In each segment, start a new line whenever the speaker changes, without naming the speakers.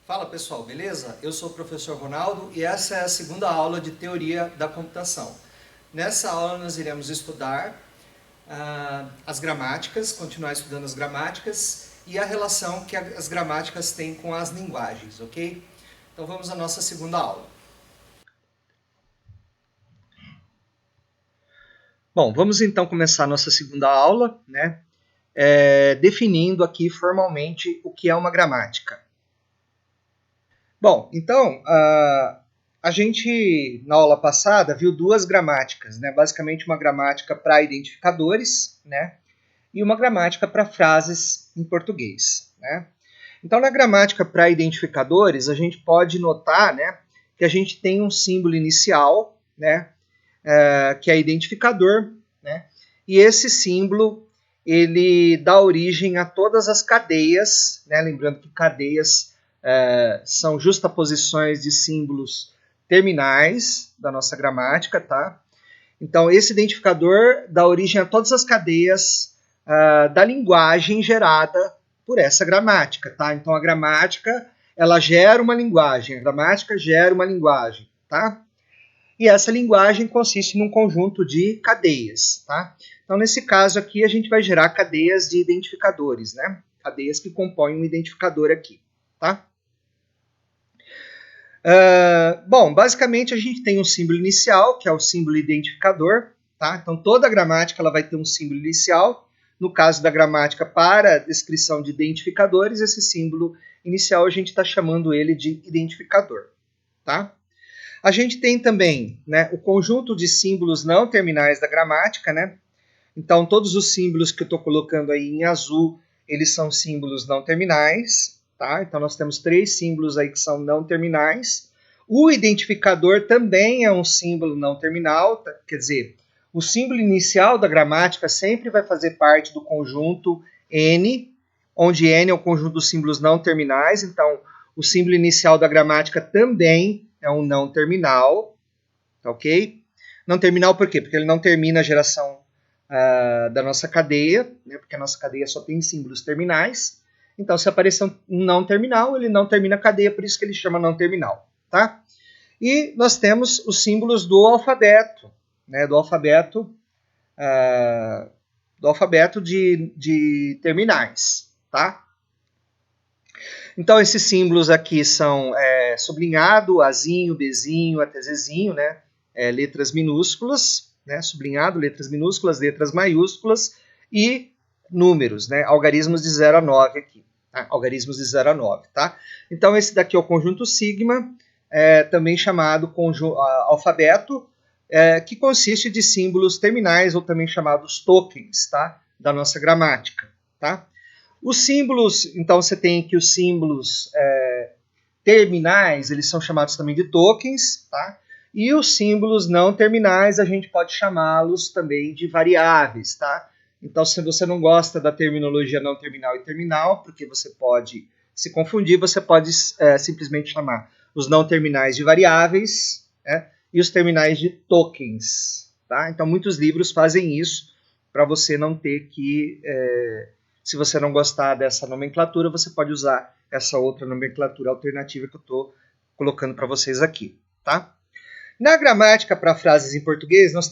Fala pessoal, beleza? Eu sou o professor Ronaldo e essa é a segunda aula de Teoria da Computação. Nessa aula nós iremos estudar as gramáticas, continuar estudando as gramáticas e a relação que as gramáticas têm com as linguagens, ok? Então vamos à nossa segunda aula. Bom, vamos então começar a nossa segunda aula, né? Definindo aqui formalmente o que é uma gramática. Bom, então, a gente, na aula passada, viu duas gramáticas, né? Basicamente uma gramática para identificadores, né? E uma gramática para frases em português, né? Então, na gramática para identificadores, a gente pode notar, né, que a gente tem um símbolo inicial, né, que é identificador, né? E esse símbolo, ele dá origem a todas as cadeias, né? Lembrando que cadeias são justaposições de símbolos terminais da nossa gramática, tá? Então, esse identificador dá origem a todas as cadeias da linguagem gerada por essa gramática, tá? Então, a gramática, ela gera uma linguagem, a gramática gera uma linguagem, tá? E essa linguagem consiste num conjunto de cadeias, tá? Então, nesse caso aqui, a gente vai gerar cadeias de identificadores, né? Cadeias que compõem um identificador aqui, tá? Bom, basicamente a gente tem um símbolo inicial, que é o símbolo identificador, tá? Então toda a gramática ela vai ter um símbolo inicial. No caso da gramática para descrição de identificadores, esse símbolo inicial a gente está chamando ele de identificador, tá? A gente tem também, né, o conjunto de símbolos não terminais da gramática, né? Então todos os símbolos que eu estou colocando aí em azul, eles são símbolos não terminais, tá? Então nós temos 3 símbolos aí que são não terminais. O identificador também é um símbolo não terminal, tá? Quer dizer, o símbolo inicial da gramática sempre vai fazer parte do conjunto N, onde N é o conjunto dos símbolos não terminais. Então, o símbolo inicial da gramática também é um não terminal, ok? Não terminal por quê? Porque ele não termina a geração da nossa cadeia, né, porque a nossa cadeia só tem símbolos terminais. Então, se aparecer um não terminal, ele não termina a cadeia, por isso que ele chama não terminal, tá? E nós temos os símbolos do alfabeto, né, do alfabeto de terminais, tá? Então, esses símbolos aqui são sublinhado, Azinho, Bzinho, até Zzinho, né? Letras minúsculas, né? Sublinhado, letras minúsculas, letras maiúsculas e números, né? Algarismos de 0 a 9 aqui. Tá? Algarismos de 0 a 9, tá? Então, esse daqui é o conjunto sigma, também chamado alfabeto, que consiste de símbolos terminais, ou também chamados tokens, tá? Da nossa gramática, tá? Os símbolos, então você tem aqui os símbolos terminais, eles são chamados também de tokens, tá? E os símbolos não terminais, a gente pode chamá-los também de variáveis, tá? Então, se você não gosta da terminologia não terminal e terminal, porque você pode se confundir, você pode simplesmente chamar os não terminais de variáveis, né? E os terminais de tokens, tá? Então, muitos livros fazem isso para você não ter que... se você não gostar dessa nomenclatura, você pode usar essa outra nomenclatura alternativa que eu estou colocando para vocês aqui, tá? Na gramática para frases em português, nós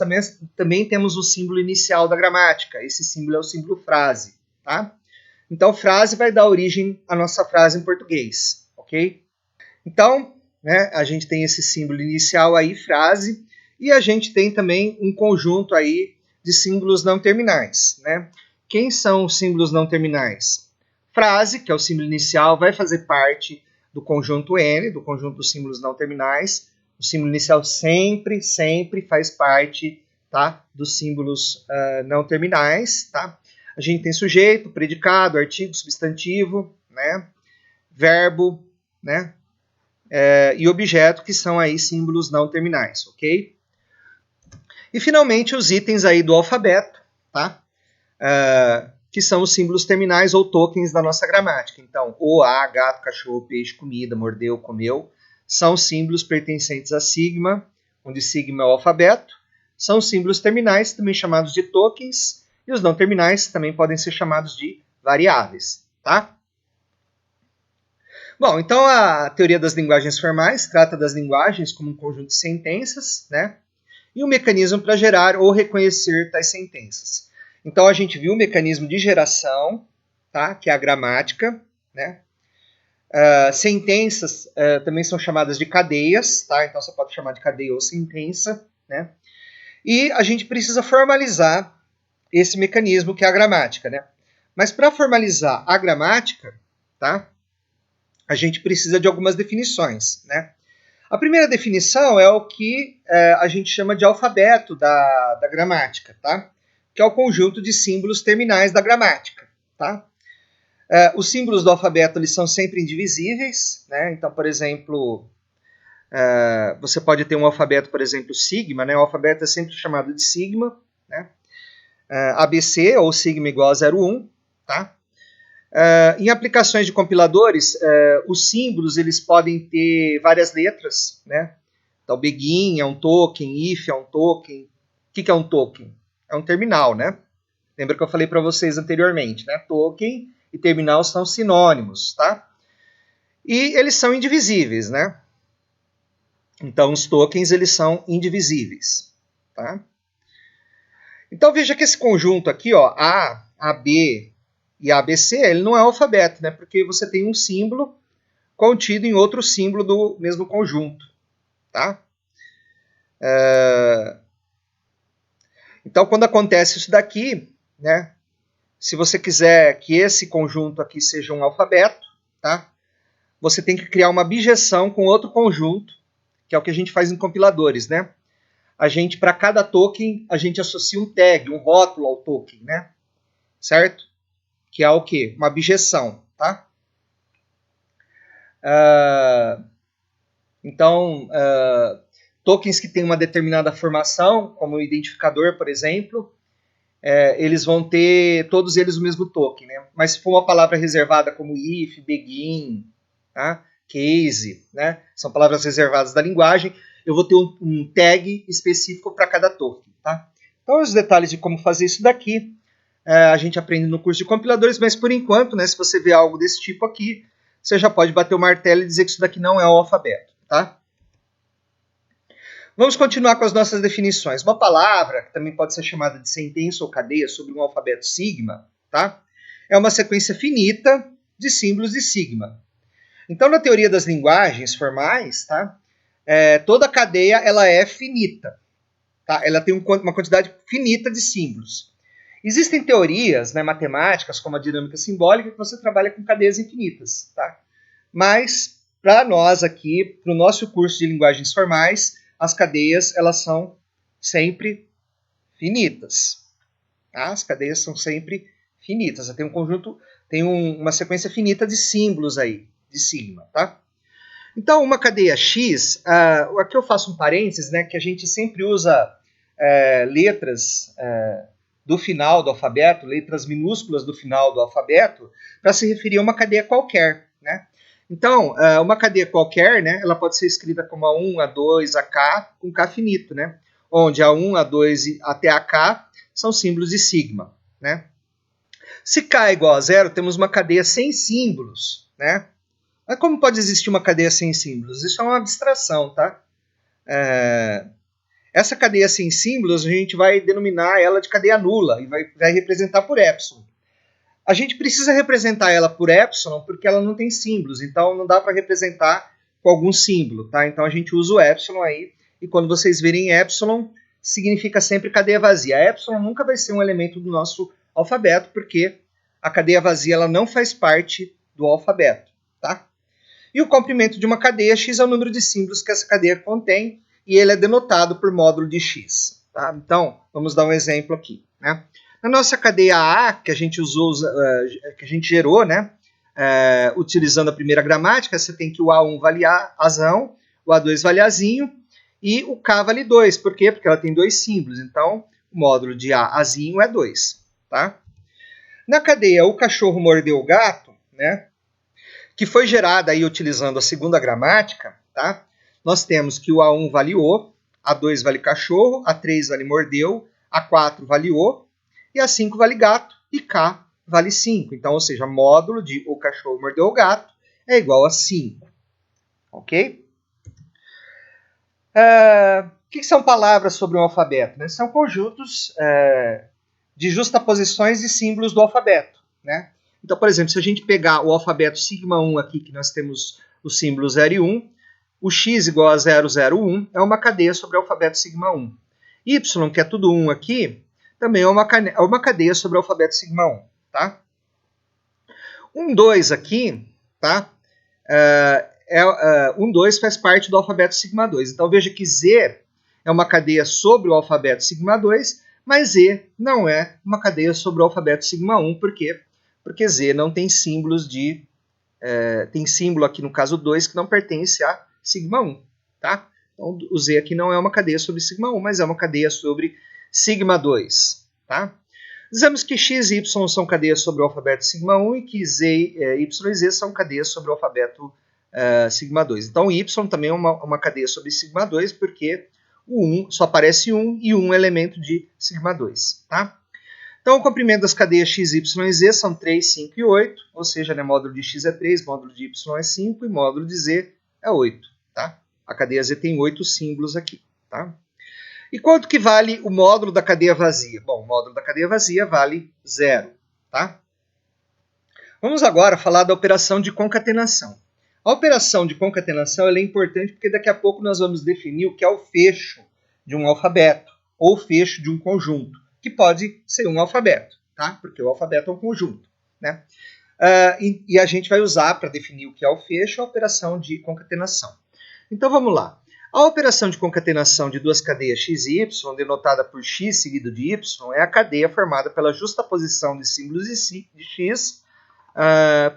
também temos o símbolo inicial da gramática. Esse símbolo é o símbolo frase, tá? Então, frase vai dar origem à nossa frase em português, ok? Então, né, a gente tem esse símbolo inicial aí, frase, e a gente tem também um conjunto aí de símbolos não terminais, né? Quem são os símbolos não terminais? Frase, que é o símbolo inicial, vai fazer parte do conjunto N, do conjunto dos símbolos não terminais. O símbolo inicial sempre faz parte, tá, dos símbolos não terminais, tá? A gente tem sujeito, predicado, artigo, substantivo, né? Verbo, né? E objeto, que são aí símbolos não terminais, ok? E finalmente os itens aí do alfabeto, tá? Que são os símbolos terminais ou tokens da nossa gramática. Então, o, a, gato, cachorro, peixe, comida, mordeu, comeu, são símbolos pertencentes a sigma, onde sigma é o alfabeto. São símbolos terminais, também chamados de tokens, e os não terminais também podem ser chamados de variáveis, tá? Bom, então a teoria das linguagens formais trata das linguagens como um conjunto de sentenças, né? E o mecanismo para gerar ou reconhecer tais sentenças. Então a gente viu o mecanismo de geração, tá? Que é a gramática, né? Sentenças também são chamadas de cadeias, tá? Então você pode chamar de cadeia ou sentença, né? E a gente precisa formalizar esse mecanismo que é a gramática, né? Mas para formalizar a gramática, tá? A gente precisa de algumas definições, né? A primeira definição é o que a gente chama de alfabeto da gramática, tá? Que é o conjunto de símbolos terminais da gramática, tá? Os símbolos do alfabeto eles são sempre indivisíveis, né? Então, por exemplo, você pode ter um alfabeto, por exemplo, sigma, né? O alfabeto é sempre chamado de sigma, né? ABC, ou sigma igual a 01, tá? Em aplicações de compiladores, os símbolos eles podem ter várias letras, né? Então, begin é um token, if é um token. O que é um token? É um terminal, né? Lembra que eu falei para vocês anteriormente, né? Token e terminal são sinônimos, tá? E eles são indivisíveis, né? Então, os tokens eles são indivisíveis, tá? Então, veja que esse conjunto aqui, ó, A, AB e ABC, ele não é alfabeto, né? Porque você tem um símbolo contido em outro símbolo do mesmo conjunto, tá? Então, quando acontece isso daqui, né? Se você quiser que esse conjunto aqui seja um alfabeto, tá? Você tem que criar uma bijeção com outro conjunto, que é o que a gente faz em compiladores, né? A gente, para cada token, a gente associa um tag, um rótulo ao token, né? Certo? Que é o quê? Uma bijeção, tá? Então, tokens que têm uma determinada formação, como o identificador, por exemplo, eles vão ter todos eles o mesmo token, né? Mas se for uma palavra reservada como if, begin, tá? Case, né? São palavras reservadas da linguagem, eu vou ter um tag específico para cada token, tá? Então, os detalhes de como fazer isso daqui, a gente aprende no curso de compiladores, mas por enquanto, né, se você vê algo desse tipo aqui, você já pode bater o martelo e dizer que isso daqui não é o alfabeto, tá? Vamos continuar com as nossas definições. Uma palavra, que também pode ser chamada de sentença ou cadeia sobre um alfabeto sigma, tá? É uma sequência finita de símbolos de sigma. Então, na teoria das linguagens formais, tá? Toda cadeia ela é finita, tá? Ela tem uma quantidade finita de símbolos. Existem teorias, né, matemáticas, como a dinâmica simbólica, que você trabalha com cadeias infinitas, tá? Mas, para nós aqui, para o nosso curso de linguagens formais, as cadeias elas são sempre finitas. Tá? As cadeias são sempre finitas. Tem um conjunto, tem uma sequência finita de símbolos aí, de sigma, tá? Então, uma cadeia X, aqui eu faço um parênteses, né, que a gente sempre usa letras do final do alfabeto, letras minúsculas do final do alfabeto, para se referir a uma cadeia qualquer, né? Então, uma cadeia qualquer, né, ela pode ser escrita como A1, A2, AK, com K finito, né? Onde A1, A2 até AK são símbolos de sigma, né? Se K é igual a zero, temos uma cadeia sem símbolos, né? Mas como pode existir uma cadeia sem símbolos? Isso é uma abstração, tá? Essa cadeia sem símbolos, a gente vai denominar ela de cadeia nula e vai representar por epsilon. A gente precisa representar ela por epsilon porque ela não tem símbolos, então não dá para representar com algum símbolo, tá? Então a gente usa o epsilon aí, e quando vocês verem epsilon, significa sempre cadeia vazia. A epsilon nunca vai ser um elemento do nosso alfabeto, porque a cadeia vazia ela não faz parte do alfabeto, tá? E o comprimento de uma cadeia, x é o número de símbolos que essa cadeia contém, e ele é denotado por módulo de x, tá? Então, vamos dar um exemplo aqui, né? Na nossa cadeia A, que a gente usou, que a gente gerou, né, utilizando a primeira gramática, você tem que o A1 vale Azão, o A2 vale Azinho, e o K vale 2. Por quê? Porque ela tem dois símbolos. Então, o módulo de A, Azinho, é 2. Tá? Na cadeia o cachorro mordeu o gato, né, que foi gerada aí utilizando a segunda gramática, tá? Nós temos que o A1 vale o, A2 vale cachorro, A3 vale mordeu, A4 vale o, e A5 vale gato, e K vale 5. Então, ou seja, módulo de o cachorro mordeu o gato é igual a 5. Ok? O que são palavras sobre o alfabeto? Né? São conjuntos de justaposições de símbolos do alfabeto. Né? Então, por exemplo, se a gente pegar o alfabeto sigma 1 aqui, que nós temos o símbolo 0 e 1, o x igual a 0, 0, 1 é uma cadeia sobre o alfabeto sigma 1. Y, que é tudo 1 aqui, também é uma cadeia sobre o alfabeto sigma 1. Tá? 1, 2 aqui, tá? 1, 2 faz parte do alfabeto sigma 2. Então veja que Z é uma cadeia sobre o alfabeto sigma 2, mas Z não é uma cadeia sobre o alfabeto sigma 1. Por quê? Porque Z não tem símbolos de... tem símbolo aqui no caso 2 que não pertence a sigma 1. Tá? Então o Z aqui não é uma cadeia sobre sigma 1, mas é uma cadeia sobre sigma 2. Tá? Dizemos que x e y são cadeias sobre o alfabeto sigma 1 e que y e z são cadeias sobre o alfabeto sigma 2. Então, y também é uma cadeia sobre sigma 2, porque o 1 só aparece 1 e 1 é elemento de sigma 2. Tá? Então, o comprimento das cadeias x, y e z são 3, 5 e 8, ou seja, né, módulo de x é 3, módulo de y é 5 e módulo de z é 8. Tá? A cadeia z tem 8 símbolos aqui. Tá? E quanto que vale o módulo da cadeia vazia? Bom, o módulo da cadeia vazia vale 0. Tá? Vamos agora falar da operação de concatenação. A operação de concatenação é importante porque daqui a pouco nós vamos definir o que é o fecho de um alfabeto, ou o fecho de um conjunto, que pode ser um alfabeto, tá? Porque o alfabeto é um conjunto. Né? E a gente vai usar para definir o que é o fecho a operação de concatenação. Então vamos lá. A operação de concatenação de duas cadeias x e y, denotada por x seguido de y, é a cadeia formada pela justaposição de símbolos de x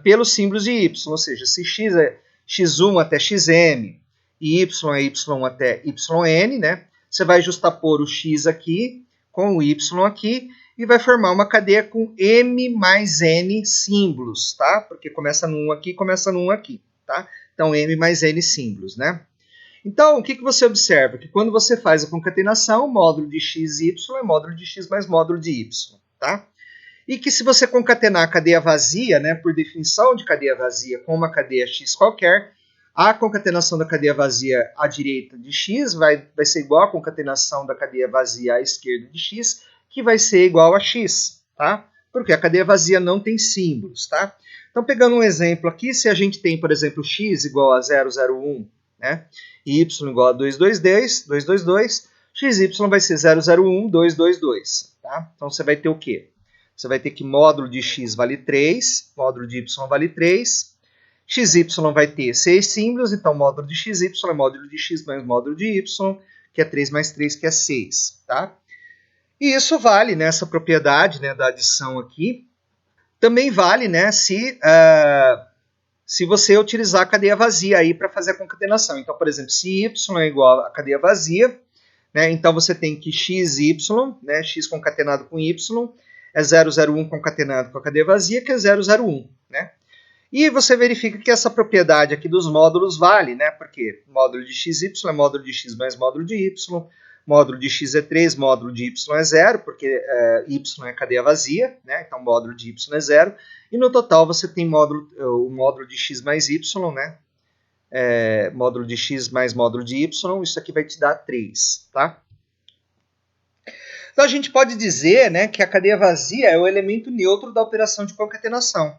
pelos símbolos de y. Ou seja, se x é x1 até xm e y é y1 até yn, né, você vai justapor o x aqui com o y aqui e vai formar uma cadeia com m mais n símbolos, tá? Porque começa no 1 aqui, começa no 1 aqui, tá? Então, m mais n símbolos, né? Então, o que você observa? Que quando você faz a concatenação, o módulo de x e y é módulo de x mais módulo de y. Tá? E que se você concatenar a cadeia vazia, né, por definição de cadeia vazia, com uma cadeia x qualquer, a concatenação da cadeia vazia à direita de x vai ser igual à concatenação da cadeia vazia à esquerda de x, que vai ser igual a x. Tá? Porque a cadeia vazia não tem símbolos. Tá? Então, pegando um exemplo aqui, se a gente tem, por exemplo, x igual a 0, 0, 1, né? Y igual a 222, xy vai ser 001, 222. Tá? Então você vai ter o quê? Você vai ter que módulo de x vale 3, módulo de y vale 3, xy vai ter 6 símbolos, então módulo de xy é módulo de x mais módulo de y, que é 3 mais 3, que é 6. Tá? E isso vale, né, essa propriedade, né, da adição aqui, também vale, né, se você utilizar a cadeia vazia aí para fazer a concatenação. Então, por exemplo, se y é igual a cadeia vazia, né, então você tem que xy, né, x concatenado com y, é 001 concatenado com a cadeia vazia, que é 001. Né? E você verifica que essa propriedade aqui dos módulos vale, né, porque módulo de xy é módulo de x mais módulo de y, módulo de x é 3, módulo de y é 0, porque y é cadeia vazia, né, então módulo de y é 0. E no total você tem o módulo de x mais y, né? Módulo de x mais módulo de y, isso aqui vai te dar 3. Tá? Então a gente pode dizer, né, que a cadeia vazia é o elemento neutro da operação de concatenação.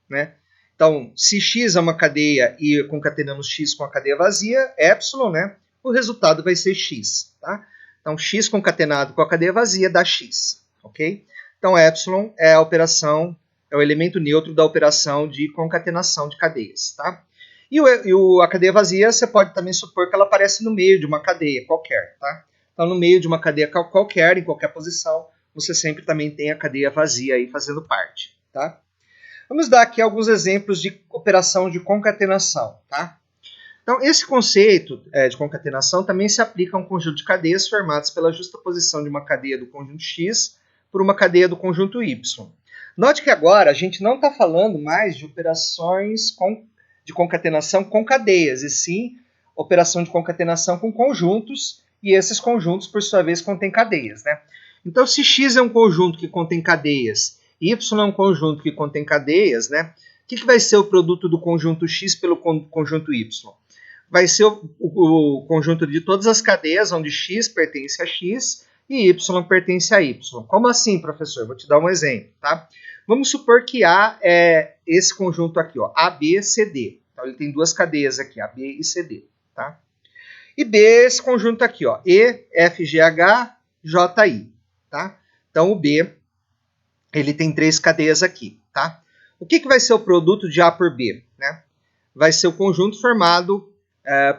Né? Então, se x é uma cadeia e concatenamos x com a cadeia vazia, epsilon, né, o resultado vai ser x. Tá? Então, x concatenado com a cadeia vazia dá x. Okay? Então, epsilon é a operação... é o elemento neutro da operação de concatenação de cadeias. Tá? E a cadeia vazia, você pode também supor que ela aparece no meio de uma cadeia qualquer. Tá? Então, no meio de uma cadeia qualquer, em qualquer posição, você sempre também tem a cadeia vazia aí fazendo parte. Tá? Vamos dar aqui alguns exemplos de operação de concatenação. Tá? Então, esse conceito de concatenação também se aplica a um conjunto de cadeias formadas pela justaposição de uma cadeia do conjunto X por uma cadeia do conjunto Y. Note que agora a gente não está falando mais de operações de concatenação com cadeias, e sim operação de concatenação com conjuntos, e esses conjuntos, por sua vez, contêm cadeias. Né? Então, se X é um conjunto que contém cadeias, Y é um conjunto que contém cadeias, né? O que vai ser o produto do conjunto X pelo conjunto Y? Vai ser o conjunto de todas as cadeias onde X pertence a X e Y pertence a Y. Como assim, professor? Vou te dar um exemplo, tá? Vamos supor que A é esse conjunto aqui, ó, ABCD. Então, ele tem duas cadeias aqui, AB e CD, tá? E B é esse conjunto aqui, ó, EFGHJI, tá? Então, o B, ele tem três cadeias aqui, tá? O que vai ser o produto de A por B, né? Vai ser o conjunto formado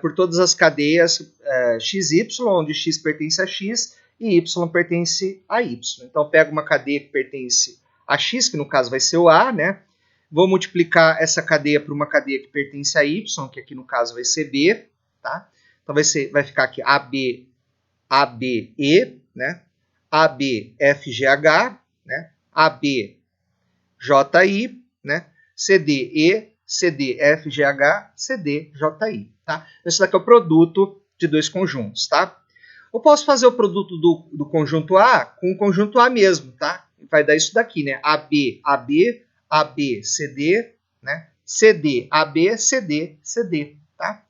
por todas as cadeias XY, onde X pertence a X e Y pertence a Y. Então, eu pego uma cadeia que pertence a X, que no caso vai ser o A, né? Vou multiplicar essa cadeia por uma cadeia que pertence a Y, que aqui no caso vai ser B, tá? Então, vai ficar aqui AB, ABE, né? ABFGH, né? ABJI, né? CDE, CDFGH, CDJI, tá? Esse daqui é o produto de dois conjuntos, tá? Eu posso fazer o produto do conjunto A com o conjunto A mesmo, tá? Vai dar isso daqui, né? AB, AB, AB, CD, né? CD, AB, CD, CD, tá?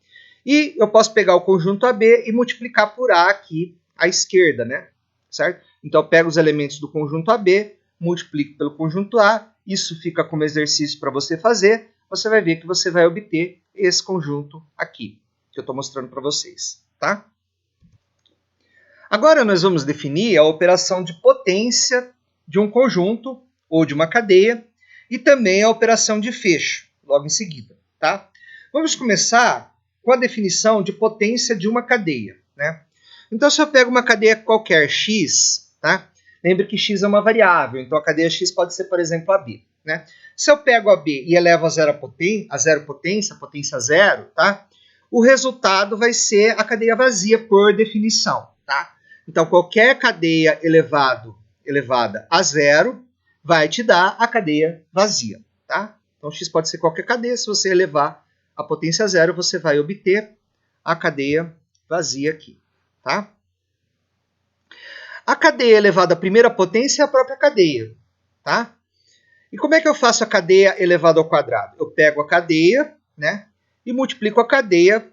E eu posso pegar o conjunto AB e multiplicar por A aqui à esquerda, né? Certo? Então, eu pego os elementos do conjunto AB, multiplico pelo conjunto A, isso fica como exercício para você fazer, você vai ver que você vai obter esse conjunto aqui, que eu estou mostrando para vocês, tá? Agora nós vamos definir a operação de potência de um conjunto ou de uma cadeia e também a operação de fecho, logo em seguida, tá? Vamos começar com a definição de potência de uma cadeia, né? Então, se eu pego uma cadeia qualquer x, tá? Lembre que x é uma variável, então a cadeia x pode ser, por exemplo, AB, né? Se eu pego AB e elevo a zero potência, potência zero, tá? O resultado vai ser a cadeia vazia por definição, tá? Então, qualquer cadeia elevada a zero vai te dar a cadeia vazia, tá? Então, x pode ser qualquer cadeia. Se você elevar a potência a zero, você vai obter a cadeia vazia aqui, tá? A cadeia elevada à primeira potência é a própria cadeia, tá? E como é que eu faço a cadeia elevada ao quadrado? Eu pego a cadeia, né, e multiplico a cadeia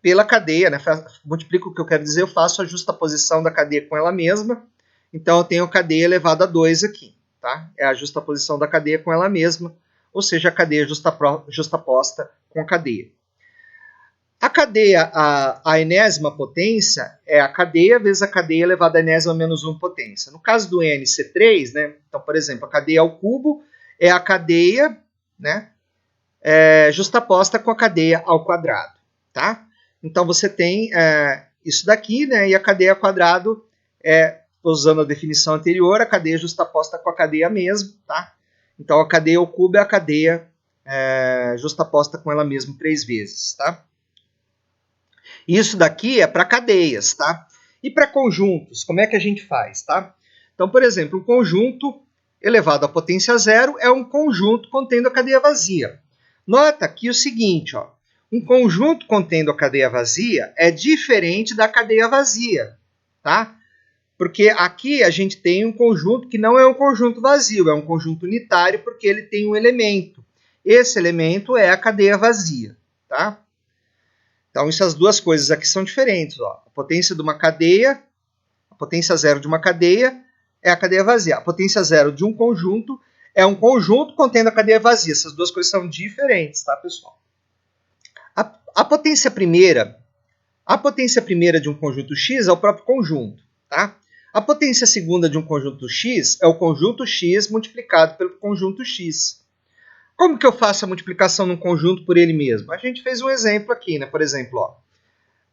pela cadeia, né? Multiplico o que eu quero dizer, eu faço a justaposição da cadeia com ela mesma. Então, eu tenho a cadeia elevada a 2 aqui, tá? É a justaposição da cadeia com ela mesma, ou seja, a cadeia justaposta com a cadeia. A cadeia, a enésima potência, é a cadeia vezes a cadeia elevada à enésima menos 1 potência. No caso do n ser 3, né? Então, por exemplo, a cadeia ao cubo é a cadeia, né, justaposta com a cadeia ao quadrado, tá? Então, você tem isso daqui, né? E a cadeia ao quadrado usando a definição anterior, a cadeia justaposta com a cadeia mesmo, tá? Então, a cadeia ao cubo é a cadeia justaposta com ela mesma 3 vezes, tá? Isso daqui é para cadeias, tá? E para conjuntos, como é que a gente faz, tá? Então, por exemplo, um conjunto elevado à potência zero é um conjunto contendo a cadeia vazia. Nota aqui o seguinte, ó. Um conjunto contendo a cadeia vazia é diferente da cadeia vazia, tá? Porque aqui a gente tem um conjunto que não é um conjunto vazio, é um conjunto unitário porque ele tem um elemento. Esse elemento é a cadeia vazia, tá? Então, essas duas coisas aqui são diferentes, ó. A potência de uma cadeia, a potência zero de uma cadeia é a cadeia vazia. A potência zero de um conjunto é um conjunto contendo a cadeia vazia. Essas duas coisas são diferentes, tá, pessoal? A potência primeira de um conjunto X é o próprio conjunto, tá? A potência segunda de um conjunto X é o conjunto X multiplicado pelo conjunto X. Como que eu faço a multiplicação num conjunto por ele mesmo? A gente fez um exemplo aqui, né? Por exemplo, ó,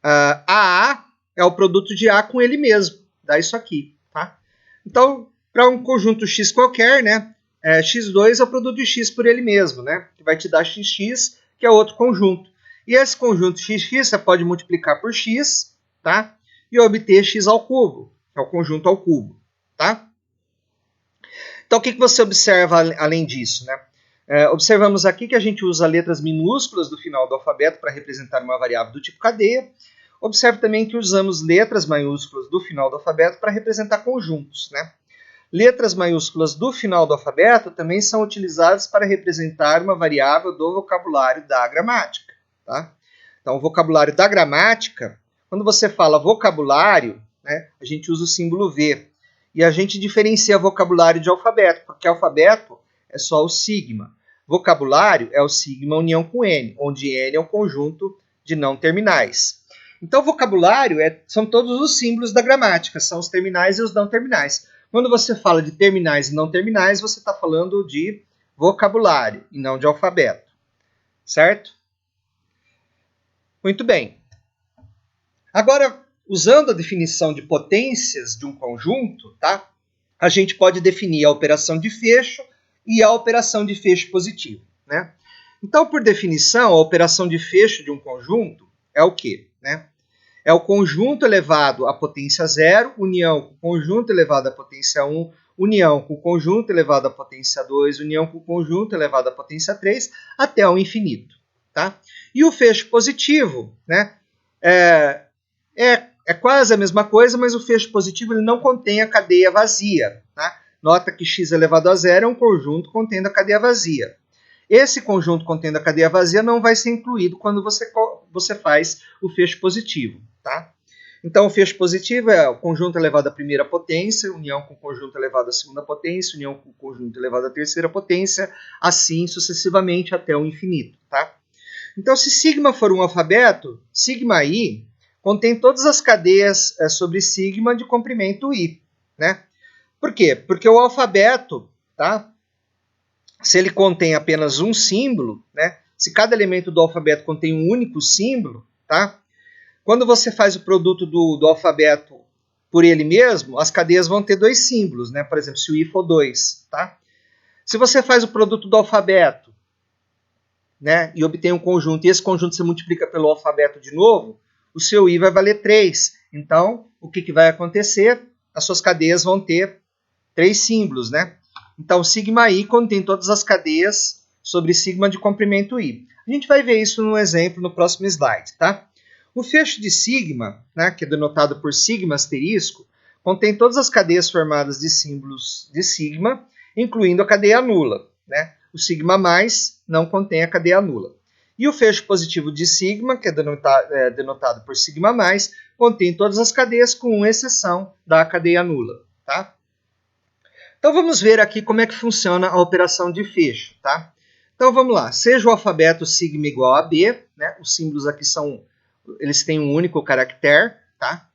AA é o produto de A com ele mesmo. Dá isso aqui, tá? Então, para um conjunto X qualquer, né? X2 é o produto de X por ele mesmo, né? Que vai te dar XX, que é outro conjunto. E esse conjunto XX você pode multiplicar por X, tá? E obter X ao cubo, que é o conjunto ao cubo, tá? Então, o que você observa além disso, né? Observamos aqui que a gente usa letras minúsculas do final do alfabeto para representar uma variável do tipo cadeia. Observe também que usamos letras maiúsculas do final do alfabeto para representar conjuntos, né? letras maiúsculas do final do alfabeto também são utilizadas para representar uma variável do vocabulário da gramática. Tá? Então, o vocabulário da gramática, quando você fala vocabulário, né, a gente usa o símbolo V. E a gente diferencia vocabulário de alfabeto, porque alfabeto é só o sigma. Vocabulário é o sigma união com N, onde N é um conjunto de não terminais. Então, vocabulário são todos os símbolos da gramática, são os terminais e os não terminais. Quando você fala de terminais e não terminais, você está falando de vocabulário e não de alfabeto. Certo? Muito bem. Agora, usando a definição de potências de um conjunto, tá? A gente pode definir a operação de fecho e a operação de fecho positivo. Né? Então, por definição, a operação de fecho de um conjunto é o quê? Né? É o conjunto elevado à potência 0, união com o conjunto elevado à potência 1, união com o conjunto elevado à potência 2, união com o conjunto elevado à potência 3, até o infinito. Tá? E o fecho positivo, né, é quase a mesma coisa, mas o fecho positivo ele não contém a cadeia vazia. Tá? Nota que x elevado a 0 é um conjunto contendo a cadeia vazia. Esse conjunto contendo a cadeia vazia não vai ser incluído quando você faz o fecho positivo. Tá? Então, o fecho positivo é o conjunto elevado à primeira potência, união com o conjunto elevado à segunda potência, união com o conjunto elevado à terceira potência, assim sucessivamente até o infinito. Tá? Então, se sigma for um alfabeto, sigma i contém todas as cadeias sobre sigma de comprimento i. Né? Por quê? Porque o alfabeto, tá? Se ele contém apenas um símbolo, né? Se cada elemento do alfabeto contém um único símbolo, tá? Quando você faz o produto do alfabeto por ele mesmo, as cadeias vão ter dois símbolos, né? Por exemplo, se o i for 2, tá? Se você faz o produto do alfabeto, né, e obtém um conjunto, e esse conjunto você multiplica pelo alfabeto de novo, o seu i vai valer 3. Então, o que vai acontecer? As suas cadeias vão ter 3 símbolos, né? Então, sigma i contém todas as cadeias sobre sigma de comprimento i. A gente vai ver isso no exemplo no próximo slide, tá? O fecho de sigma, né, que é denotado por sigma asterisco, contém todas as cadeias formadas de símbolos de sigma, incluindo a cadeia nula, né? O sigma mais não contém a cadeia nula. E o fecho positivo de sigma, que é denotado por sigma mais, contém todas as cadeias com exceção da cadeia nula, tá? Então vamos ver aqui como é que funciona a operação de fecho, tá? Então vamos lá, seja o alfabeto sigma igual a B, né? Os símbolos aqui eles têm um único caractere, tá?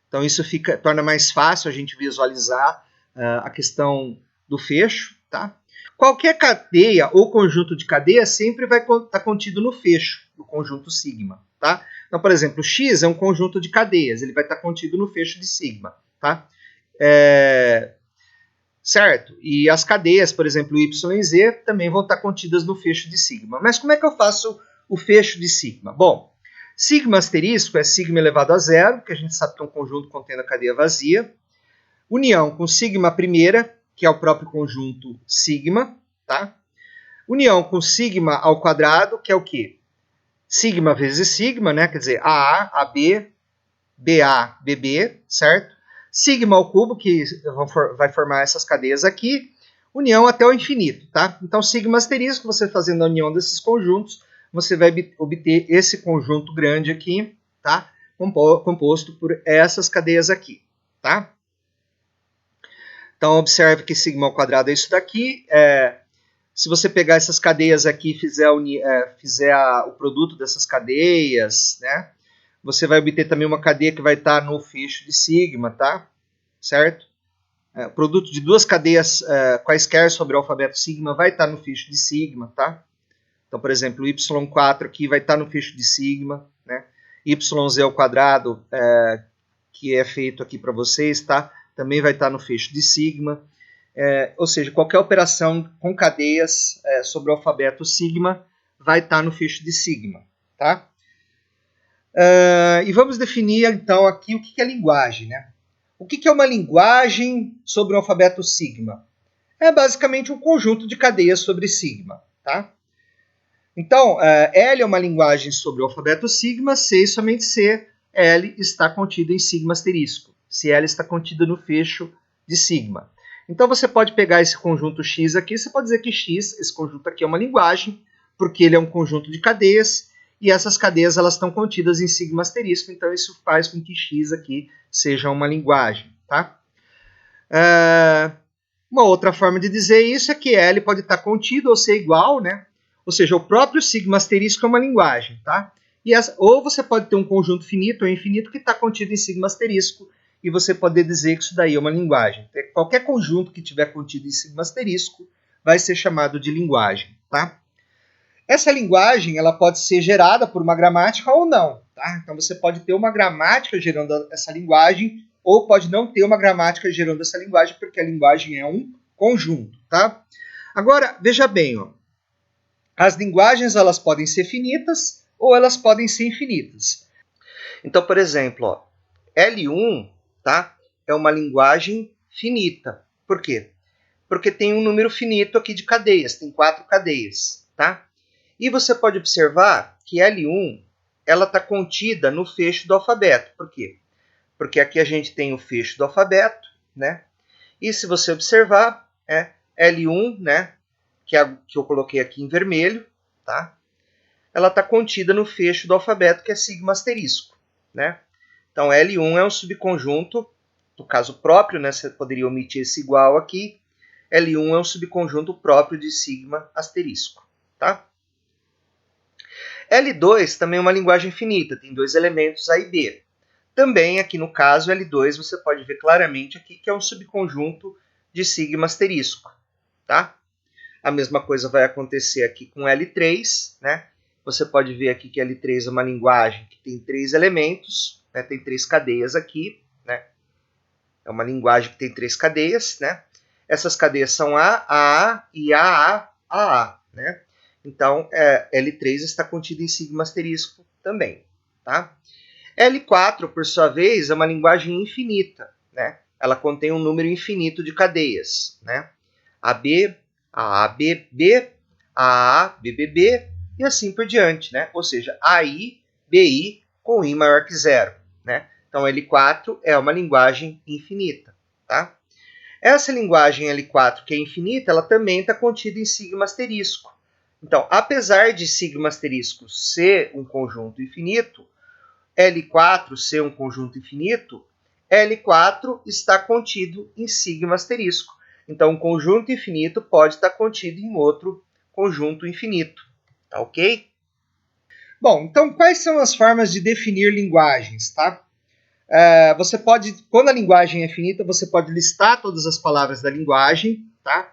Então isso torna mais fácil a gente visualizar a questão do fecho, tá? Qualquer cadeia ou conjunto de cadeias sempre vai estar contido no fecho do conjunto sigma, tá? Então, por exemplo, x é um conjunto de cadeias, ele vai estar contido no fecho de sigma, tá? Certo? E as cadeias, por exemplo, y e z, também vão estar contidas no fecho de sigma. Mas como é que eu faço o fecho de sigma? Bom, sigma asterisco é sigma elevado a 0, que a gente sabe que é um conjunto contendo a cadeia vazia. União com sigma primeira, que é o próprio conjunto sigma, tá? União com sigma ao quadrado, que é o quê? Sigma vezes sigma, né? Quer dizer, AA, AB, BA, BB, certo? Sigma ao cubo, que vai formar essas cadeias aqui, união até o infinito, tá? Então, sigma asterisco, você fazendo a união desses conjuntos, você vai obter esse conjunto grande aqui, tá? Composto por essas cadeias aqui, tá? Então, observe que sigma ao quadrado é isso daqui. Se você pegar essas cadeias aqui e fizer o produto dessas cadeias, né? Você vai obter também uma cadeia que vai estar no fecho de sigma, tá? Certo? O produto de duas cadeias quaisquer sobre o alfabeto sigma vai estar no fecho de sigma, tá? Então, por exemplo, y4 aqui vai estar no fecho de sigma, né? Yz ao quadrado, que é feito aqui para vocês, tá? Também vai estar no fecho de sigma. Ou seja, qualquer operação com cadeias sobre o alfabeto sigma vai estar no fecho de sigma, tá? E vamos definir, então, aqui o que é linguagem, né? O que é uma linguagem sobre o alfabeto sigma? É basicamente um conjunto de cadeias sobre sigma, tá? Então, L é uma linguagem sobre o alfabeto sigma, se e somente se L está contido em sigma asterisco, se L está contido no fecho de sigma. Então você pode pegar esse conjunto X aqui, você pode dizer que X, esse conjunto aqui é uma linguagem, porque ele é um conjunto de cadeias, e essas cadeias elas estão contidas em sigma asterisco, então isso faz com que X aqui seja uma linguagem. Tá? Uma outra forma de dizer isso é que L pode estar contido ou ser igual, né? Ou seja, o próprio sigma asterisco é uma linguagem. Tá? Ou você pode ter um conjunto finito ou infinito que está contido em sigma asterisco, e você pode dizer que isso daí é uma linguagem. Qualquer conjunto que tiver contido em sigma asterisco vai ser chamado de linguagem. Tá? Essa linguagem ela pode ser gerada por uma gramática ou não. Tá? Então você pode ter uma gramática gerando essa linguagem, ou pode não ter uma gramática gerando essa linguagem, porque a linguagem é um conjunto. Tá? Agora, veja bem, ó, as linguagens elas podem ser finitas ou elas podem ser infinitas. Então, por exemplo, ó, L1, tá, é uma linguagem finita. Por quê? Porque tem um número finito aqui de cadeias, tem 4 cadeias. Tá? E você pode observar que L1 ela está contida no fecho do alfabeto. Por quê? Porque aqui a gente tem o fecho do alfabeto, né? E se você observar, L1, né, que eu coloquei aqui em vermelho, tá? Ela está contida no fecho do alfabeto, que é sigma asterisco, né? Então, L1 é um subconjunto, no caso próprio, né, você poderia omitir esse igual aqui. L1 é um subconjunto próprio de sigma asterisco, tá? L2 também é uma linguagem finita, tem 2 elementos A e B. Também, aqui no caso, L2, você pode ver claramente aqui que é um subconjunto de sigma asterisco. Tá? A mesma coisa vai acontecer aqui com L3. Né? Você pode ver aqui que L3 é uma linguagem que tem 3 elementos, né? Tem 3 cadeias aqui. Né? É uma linguagem que tem 3 cadeias. Né? Essas cadeias são A e AA. Né? Então, L3 está contido em sigma asterisco também. Tá? L4, por sua vez, é uma linguagem infinita. Né? Ela contém um número infinito de cadeias. Né? AB, AABB, AABBB e assim por diante. Né? Ou seja, AI, BI com I maior que 0. Né? Então, L4 é uma linguagem infinita. Tá? Essa linguagem L4, que é infinita, ela também está contida em sigma asterisco. Então, apesar de sigma asterisco ser um conjunto infinito, L4 ser um conjunto infinito, L4 está contido em sigma asterisco. Então, um conjunto infinito pode estar contido em outro conjunto infinito. Tá ok? Bom, então quais são as formas de definir linguagens? Tá? Você pode, quando a linguagem é finita, você pode listar todas as palavras da linguagem. Tá?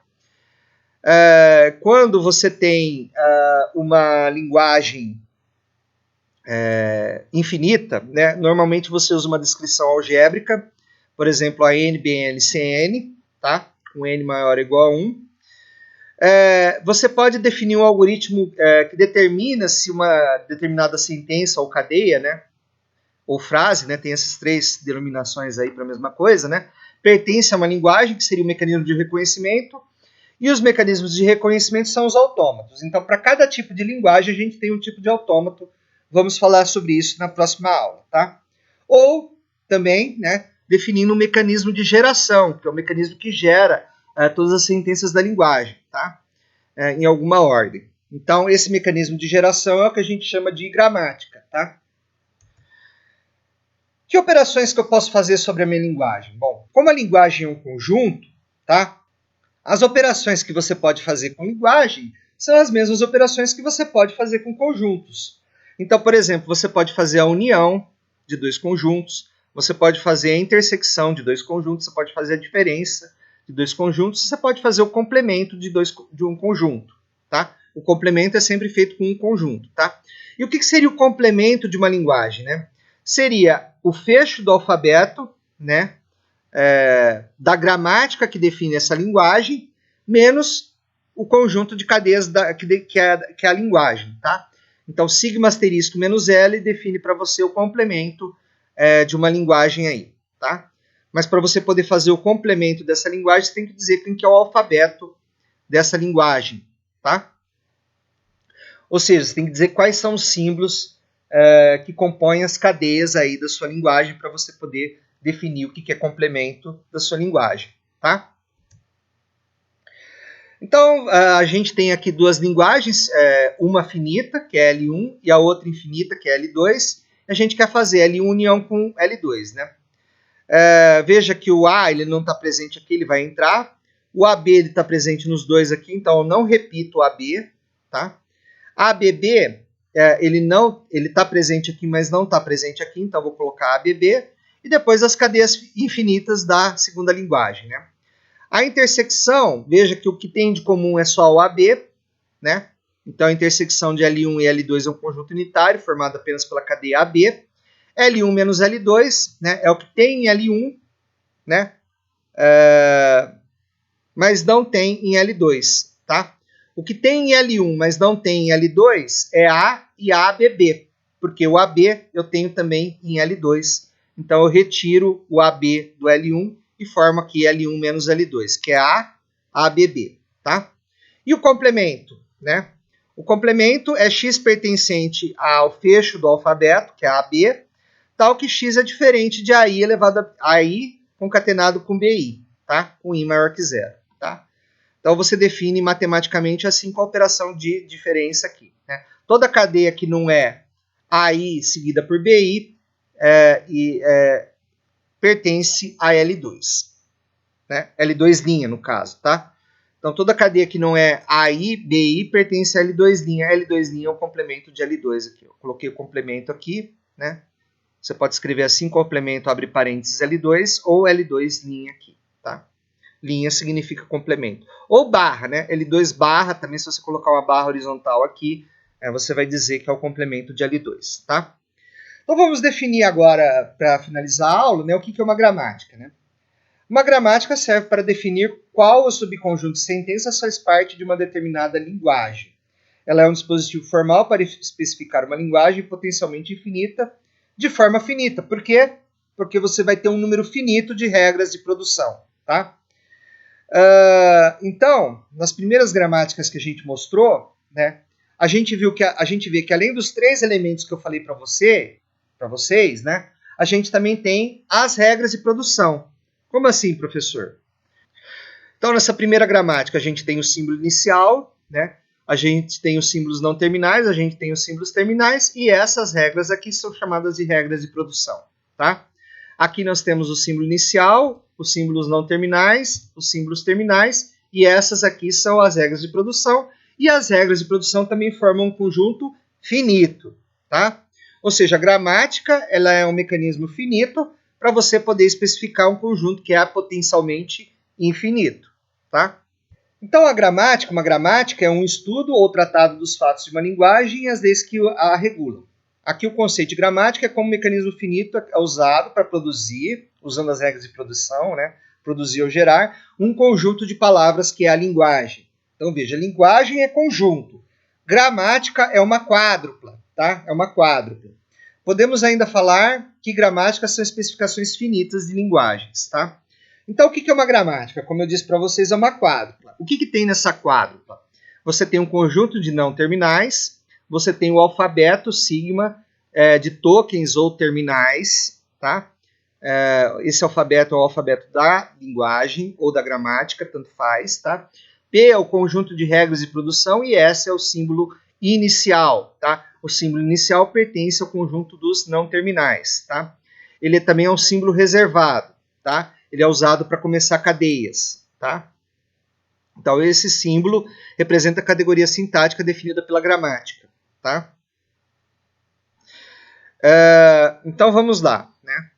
Quando você tem uma linguagem infinita, né, normalmente você usa uma descrição algébrica, por exemplo, a NBN-CN, tá? Com n maior ou igual a 1. Você pode definir um algoritmo que determina se uma determinada sentença ou cadeia, né, ou frase, né, tem essas 3 denominações aí para a mesma coisa, né, pertence a uma linguagem, que seria o mecanismo de reconhecimento, e os mecanismos de reconhecimento são os autômatos. Então, para cada tipo de linguagem, a gente tem um tipo de autômato. Vamos falar sobre isso na próxima aula. Tá? Ou, também, né, definindo um mecanismo de geração, que é o mecanismo que gera todas as sentenças da linguagem, tá? Em alguma ordem. Então, esse mecanismo de geração é o que a gente chama de gramática. Tá? Que operações que eu posso fazer sobre a minha linguagem? Bom, como a linguagem é um conjunto, tá? As operações que você pode fazer com linguagem são as mesmas operações que você pode fazer com conjuntos. Então, por exemplo, você pode fazer a união de 2 conjuntos, você pode fazer a intersecção de 2 conjuntos, você pode fazer a diferença de 2 conjuntos, você pode fazer o complemento de um conjunto. Tá? O complemento é sempre feito com um conjunto. Tá? E o que seria o complemento de uma linguagem? Né? Seria o fecho do alfabeto, né? Da gramática que define essa linguagem, menos o conjunto de cadeias que é a linguagem. Tá? Então, sigma asterisco menos L define para você o complemento de uma linguagem aí. Tá? Mas para você poder fazer o complemento dessa linguagem, você tem que dizer quem que é o alfabeto dessa linguagem. Tá? Ou seja, você tem que dizer quais são os símbolos que compõem as cadeias aí da sua linguagem para você poder definir o que é complemento da sua linguagem, tá? Então, a gente tem aqui duas linguagens, uma finita, que é L1, e a outra infinita, que é L2. A gente quer fazer L1 união com L2, né? Veja que o A ele não está presente aqui, ele vai entrar. O AB está presente nos dois aqui, então eu não repito o AB. Tá? ABB, ele está presente aqui, mas não está presente aqui, então eu vou colocar ABB. E depois as cadeias infinitas da segunda linguagem, né? A intersecção, veja que o que tem de comum é só o AB, né? Então a intersecção de L1 e L2 é um conjunto unitário, formado apenas pela cadeia AB. L1 menos L2, né, é o que tem em L1, né? Mas não tem em L2, tá? O que tem em L1, mas não tem em L2 é A e ABB, porque o AB eu tenho também em L2. Então eu retiro o AB do L1 e formo aqui L1 menos L2, que é A, ABB, tá? E o complemento, né? O complemento é x pertencente ao fecho do alfabeto, que é AB, tal que x é diferente de AI elevado a AI concatenado com BI, tá? Com I maior que zero, tá? Então você define matematicamente assim com a operação de diferença aqui, né? Toda cadeia que não é AI seguida por BI pertence a L2, né? L2', no caso, tá? Então toda cadeia que não é AI, BI pertence a L2'. L2' é o complemento de L2 aqui. Eu coloquei o complemento aqui, né? Você pode escrever assim, complemento, abre parênteses, L2, ou L2' aqui, tá? Linha significa complemento. Ou barra, né? L2 barra, também se você colocar uma barra horizontal aqui, você vai dizer que é o complemento de L2, tá? Então vamos definir agora, para finalizar a aula, né, o que é uma gramática, né? Uma gramática serve para definir qual o subconjunto de sentenças faz parte de uma determinada linguagem. Ela é um dispositivo formal para especificar uma linguagem potencialmente infinita de forma finita. Por quê? Porque você vai ter um número finito de regras de produção, tá? Então, nas primeiras gramáticas que a gente mostrou, né, a gente vê que além dos 3 elementos que eu falei para vocês, né, a gente também tem as regras de produção. Como assim, professor? Então, nessa primeira gramática, a gente tem o símbolo inicial, né? A gente tem os símbolos não terminais, a gente tem os símbolos terminais, e essas regras aqui são chamadas de regras de produção, tá? Aqui nós temos o símbolo inicial, os símbolos não terminais, os símbolos terminais, e essas aqui são as regras de produção, e as regras de produção também formam um conjunto finito, tá? Ou seja, a gramática ela é um mecanismo finito para você poder especificar um conjunto que é potencialmente infinito, tá? Então, uma gramática é um estudo ou tratado dos fatos de uma linguagem e as leis que a regulam. Aqui o conceito de gramática é como um mecanismo finito usado para produzir, usando as regras de produção, né? Produzir ou gerar, um conjunto de palavras que é a linguagem. Então, veja, linguagem é conjunto. Gramática é uma quádrupla, tá? É uma quádrupla. Podemos ainda falar que gramáticas são especificações finitas de linguagens, tá? Então, o que é uma gramática? Como eu disse para vocês, é uma quádrupla. O que tem nessa quádrupla? Você tem um conjunto de não terminais, você tem o alfabeto sigma de tokens ou terminais, tá? Esse alfabeto é o alfabeto da linguagem ou da gramática, tanto faz, tá? P é o conjunto de regras de produção e S é o símbolo inicial, tá? O símbolo inicial pertence ao conjunto dos não terminais, tá? Ele também é um símbolo reservado, tá? Ele é usado para começar cadeias, tá? Então, esse símbolo representa a categoria sintática definida pela gramática, tá? Então, vamos lá, né?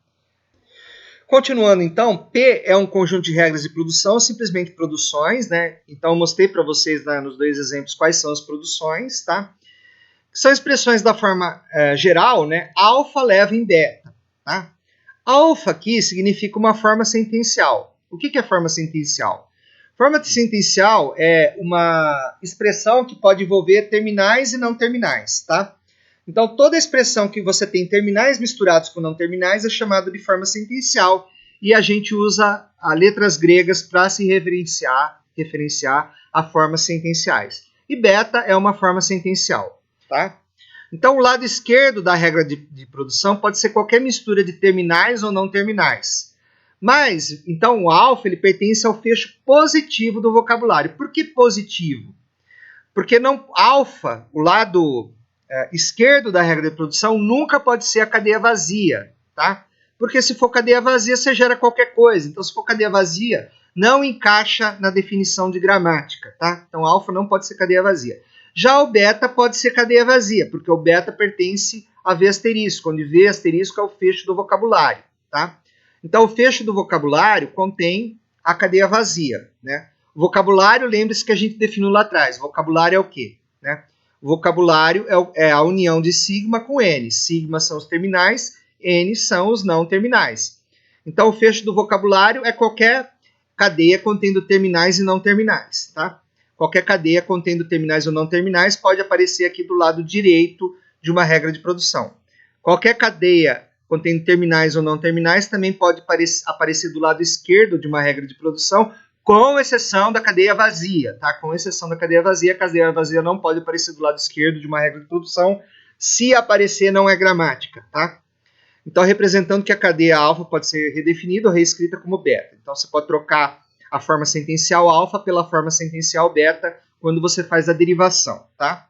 Continuando, então, P é um conjunto de regras de produção, simplesmente produções, né? Então, eu mostrei para vocês nos 2 exemplos quais são as produções, tá? São expressões da forma geral, né? Alfa leva em beta, tá? Alfa aqui significa uma forma sentencial. O que é forma sentencial? Forma sentencial é uma expressão que pode envolver terminais e não terminais, tá? Então, toda expressão que você tem terminais misturados com não terminais é chamada de forma sentencial e a gente usa as letras gregas para se referenciar a formas sentenciais. E beta é uma forma sentencial, tá? Então, o lado esquerdo da regra de produção pode ser qualquer mistura de terminais ou não terminais. Mas, então, o alfa ele pertence ao fecho positivo do vocabulário. Por que positivo? Porque não, alfa, o lado esquerdo da regra de produção, nunca pode ser a cadeia vazia, tá? Porque se for cadeia vazia, você gera qualquer coisa. Então, se for cadeia vazia, não encaixa na definição de gramática, tá? Então, alfa não pode ser cadeia vazia. Já o beta pode ser cadeia vazia, porque o beta pertence a V asterisco, onde V asterisco é o fecho do vocabulário, tá? Então, o fecho do vocabulário contém a cadeia vazia, né? O vocabulário, lembre-se que a gente definiu lá atrás. O vocabulário é o quê? Né? O vocabulário é a união de sigma com n. Sigma são os terminais, n são os não terminais. Então, o fecho do vocabulário é qualquer cadeia contendo terminais e não terminais, tá? Qualquer cadeia contendo terminais ou não terminais pode aparecer aqui do lado direito de uma regra de produção. Qualquer cadeia contendo terminais ou não terminais também pode aparecer do lado esquerdo de uma regra de produção, com exceção da cadeia vazia, tá? Com exceção da cadeia vazia, a cadeia vazia não pode aparecer do lado esquerdo de uma regra de produção. Se aparecer, não é gramática, tá? Então, representando que a cadeia alfa pode ser redefinida ou reescrita como beta. Então, você pode trocar a forma sentencial alfa pela forma sentencial beta quando você faz a derivação, tá?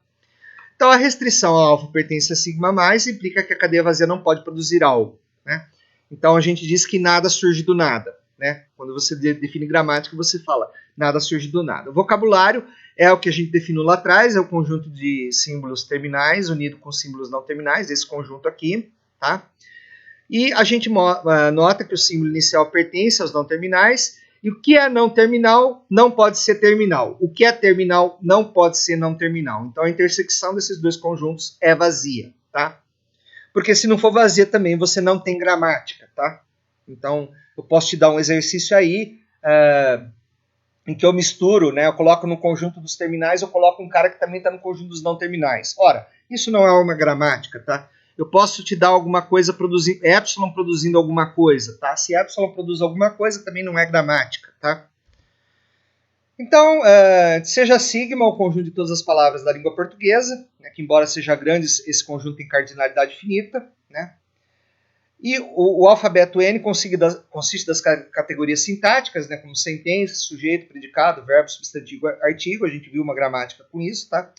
Então, a restrição ao alfa pertence a sigma mais implica que a cadeia vazia não pode produzir algo, né? Então, a gente diz que nada surge do nada, né? Quando você define gramática, você fala nada surge do nada. O vocabulário é o que a gente definiu lá atrás, é o conjunto de símbolos terminais unido com símbolos não terminais, esse conjunto aqui, tá? E a gente nota que o símbolo inicial pertence aos não terminais, e o que é não terminal não pode ser terminal. O que é terminal não pode ser não terminal. Então a intersecção desses dois conjuntos é vazia, tá? Porque se não for vazia também você não tem gramática, tá? Então eu posso te dar um exercício aí em que eu misturo, né? Eu coloco no conjunto dos terminais, eu coloco um cara que também está no conjunto dos não terminais. Ora, isso não é uma gramática, tá? Eu posso te dar alguma coisa produzindo, epsilon produzindo alguma coisa, tá? Se epsilon produz alguma coisa, também não é gramática, tá? Então, seja sigma o conjunto de todas as palavras da língua portuguesa, né, que embora seja grande, esse conjunto tem cardinalidade finita, né? E o alfabeto N consiste das categorias sintáticas, né, como sentença, sujeito, predicado, verbo, substantivo, artigo. A gente viu uma gramática com isso, tá?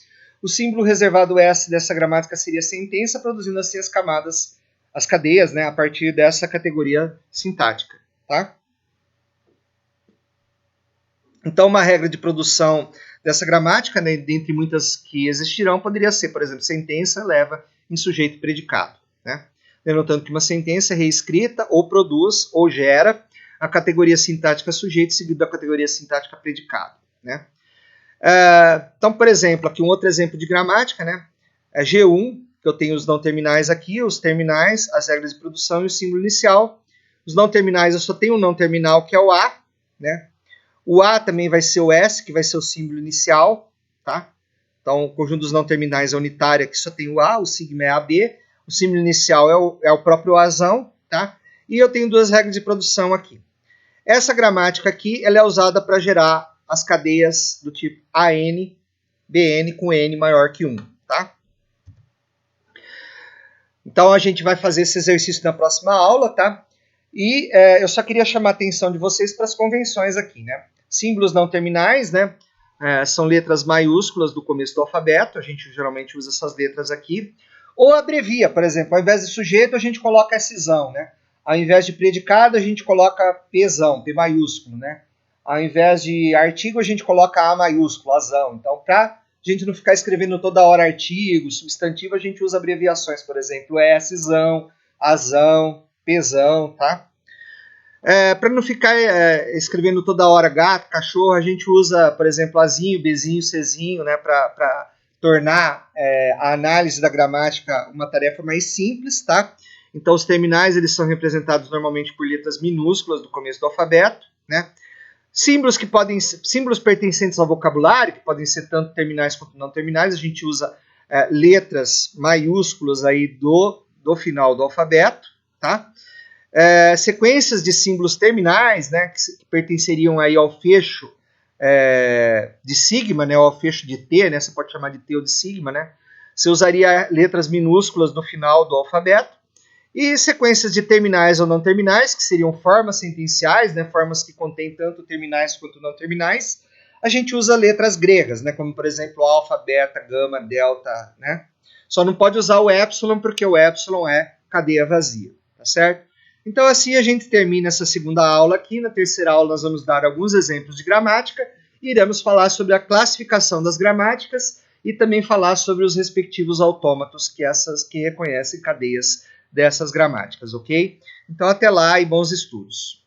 O símbolo reservado S dessa gramática seria sentença, produzindo assim as camadas, as cadeias, né, a partir dessa categoria sintática, tá? Então, uma regra de produção dessa gramática, né, dentre muitas que existirão, poderia ser, por exemplo, sentença leva em sujeito e predicado, né? Denotando que uma sentença é reescrita ou produz ou gera a categoria sintática sujeito seguido da categoria sintática predicado, né? Então, por exemplo, aqui um outro exemplo de gramática, né? É G1, que eu tenho os não terminais aqui, os terminais, as regras de produção e o símbolo inicial. Os não terminais, eu só tenho um não terminal, que é o A, né? O A também vai ser o S, que vai ser o símbolo inicial, tá? Então, o conjunto dos não terminais é unitário, aqui só tem o A, o sigma é AB, o símbolo inicial é o próprio Azão, tá? E eu tenho duas regras de produção aqui. Essa gramática aqui, ela é usada para gerar as cadeias do tipo AN, BN com N maior que 1, tá? Então, a gente vai fazer esse exercício na próxima aula, tá? E eu só queria chamar a atenção de vocês para as convenções aqui, né? Símbolos não terminais, né? São letras maiúsculas do começo do alfabeto, a gente geralmente usa essas letras aqui. Ou abrevia, por exemplo, ao invés de sujeito, a gente coloca Szão, né? Ao invés de predicado, a gente coloca Pzão, P maiúsculo, né? Ao invés de artigo, a gente coloca A maiúsculo, Azão. Então, para a gente não ficar escrevendo toda hora artigo, substantivo, a gente usa abreviações, por exemplo, Szão, Azão, Pzão, tá? Para não ficar escrevendo toda hora gato, cachorro, a gente usa, por exemplo, Azinho, Bzinho, Czinho, né? Para tornar a análise da gramática uma tarefa mais simples, tá? Então, os terminais, eles são representados normalmente por letras minúsculas do começo do alfabeto, né? Símbolos pertencentes ao vocabulário, que podem ser tanto terminais quanto não terminais, a gente usa letras maiúsculas aí do final do alfabeto, tá? Sequências de símbolos terminais, né, que pertenceriam aí ao fecho de sigma, né, ou ao fecho de T, né, você pode chamar de T ou de sigma, né? Você usaria letras minúsculas no final do alfabeto. E sequências de terminais ou não terminais, que seriam formas sentenciais, né, formas que contêm tanto terminais quanto não terminais, a gente usa letras gregas, né, como por exemplo alfa, beta, gama, delta, né? Só não pode usar o épsilon porque o épsilon é cadeia vazia, tá certo? Então assim a gente termina essa segunda aula aqui. Na terceira aula nós vamos dar alguns exemplos de gramática e iremos falar sobre a classificação das gramáticas e também falar sobre os respectivos autômatos que reconhecem cadeias dessas gramáticas, ok? Então até lá e bons estudos.